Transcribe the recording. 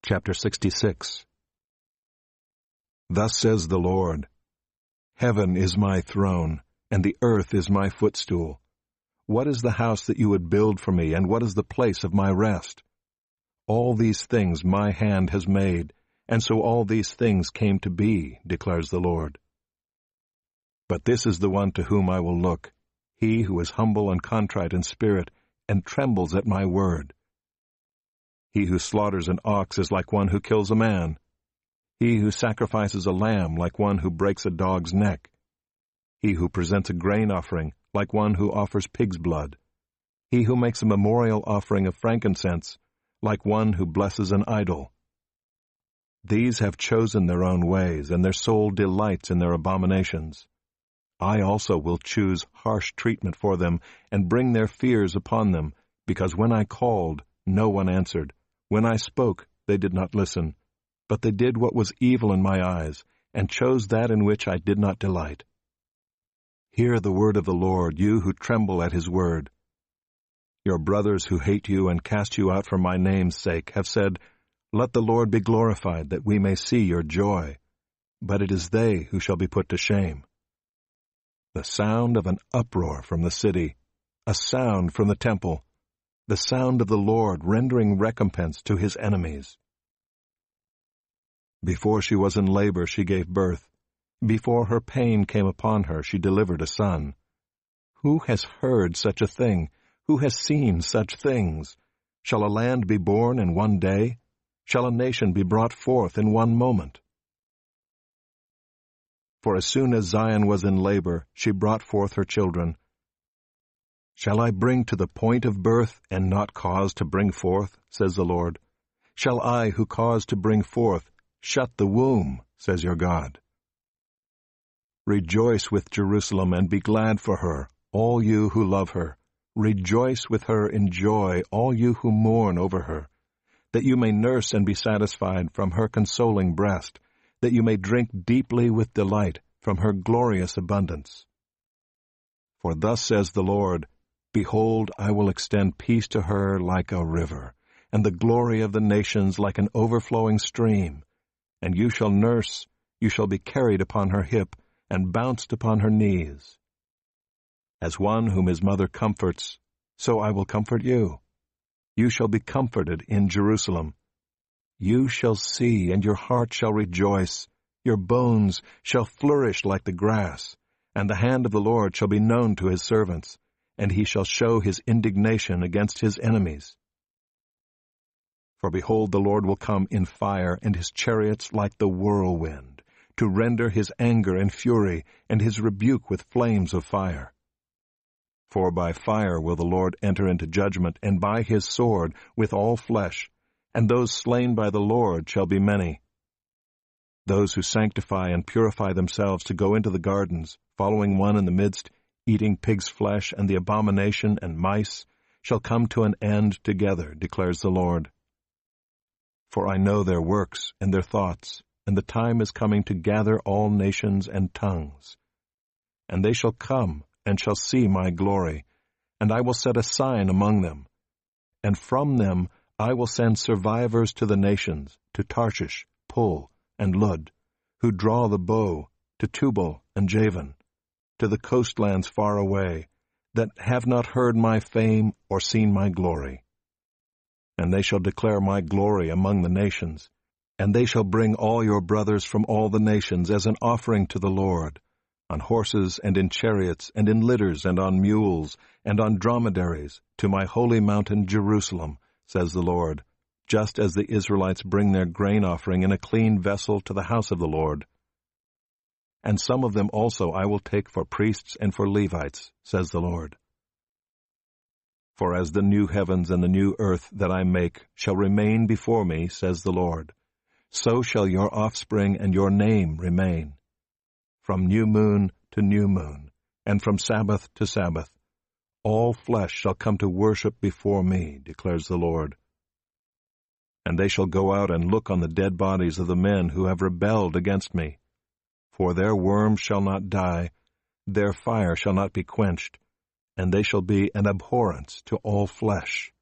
Chapter 66. Thus says the Lord, Heaven is my throne, and the earth is my footstool. What is the house that you would build for me, and what is the place of my rest? All these things my hand has made, and so all these things came to be, declares the Lord. But this is the one to whom I will look, he who is humble and contrite in spirit, and trembles at my word. He who slaughters an ox is like one who kills a man. He who sacrifices a lamb like one who breaks a dog's neck. He who presents a grain offering like one who offers pig's blood. He who makes a memorial offering of frankincense like one who blesses an idol. These have chosen their own ways, and their soul delights in their abominations. I also will choose harsh treatment for them and bring their fears upon them, because when I called, no one answered. When I spoke, they did not listen, but they did what was evil in my eyes, and chose that in which I did not delight. Hear the word of the Lord, you who tremble at his word. Your brothers who hate you and cast you out for my name's sake have said, Let the Lord be glorified, that we may see your joy. But it is they who shall be put to shame. The sound of an uproar from the city, a sound from the temple, the sound of the Lord rendering recompense to his enemies. Before she was in labor she gave birth. Before her pain came upon her she delivered a son. Who has heard such a thing? Who has seen such things? Shall a land be born in one day? Shall a nation be brought forth in one moment? For as soon as Zion was in labor, she brought forth her children. Shall I bring to the point of birth and not cause to bring forth, says the Lord? Shall I, who cause to bring forth, shut the womb, says your God? Rejoice with Jerusalem and be glad for her, all you who love her. Rejoice with her in joy, all you who mourn over her, that you may nurse and be satisfied from her consoling breast, that you may drink deeply with delight from her glorious abundance. For thus says the Lord, Behold, I will extend peace to her like a river, and the glory of the nations like an overflowing stream. And you shall nurse, you shall be carried upon her hip, and bounced upon her knees. As one whom his mother comforts, so I will comfort you. You shall be comforted in Jerusalem. You shall see, and your heart shall rejoice. Your bones shall flourish like the grass, and the hand of the Lord shall be known to his servants, and he shall show his indignation against his enemies. For behold, the Lord will come in fire, and his chariots like the whirlwind, to render his anger and fury, and his rebuke with flames of fire. For by fire will the Lord enter into judgment, and by his sword with all flesh, and those slain by the Lord shall be many. Those who sanctify and purify themselves to go into the gardens, following one in the midst, eating pig's flesh and the abomination and mice, shall come to an end together, declares the Lord. For I know their works and their thoughts, and the time is coming to gather all nations and tongues. And they shall come and shall see my glory, and I will set a sign among them. And from them I will send survivors to the nations, to Tarshish, Pul, and Lud, who draw the bow, to Tubal and Javan, to the coastlands far away, that have not heard my fame or seen my glory. And they shall declare my glory among the nations, and they shall bring all your brothers from all the nations as an offering to the Lord, on horses and in chariots and in litters and on mules and on dromedaries, to my holy mountain Jerusalem, says the Lord, just as the Israelites bring their grain offering in a clean vessel to the house of the Lord. And some of them also I will take for priests and for Levites, says the Lord. For as the new heavens and the new earth that I make shall remain before me, says the Lord, so shall your offspring and your name remain. From new moon to new moon, and from Sabbath to Sabbath, all flesh shall come to worship before me, declares the Lord. And they shall go out and look on the dead bodies of the men who have rebelled against me. For their worm shall not die, their fire shall not be quenched, and they shall be an abhorrence to all flesh.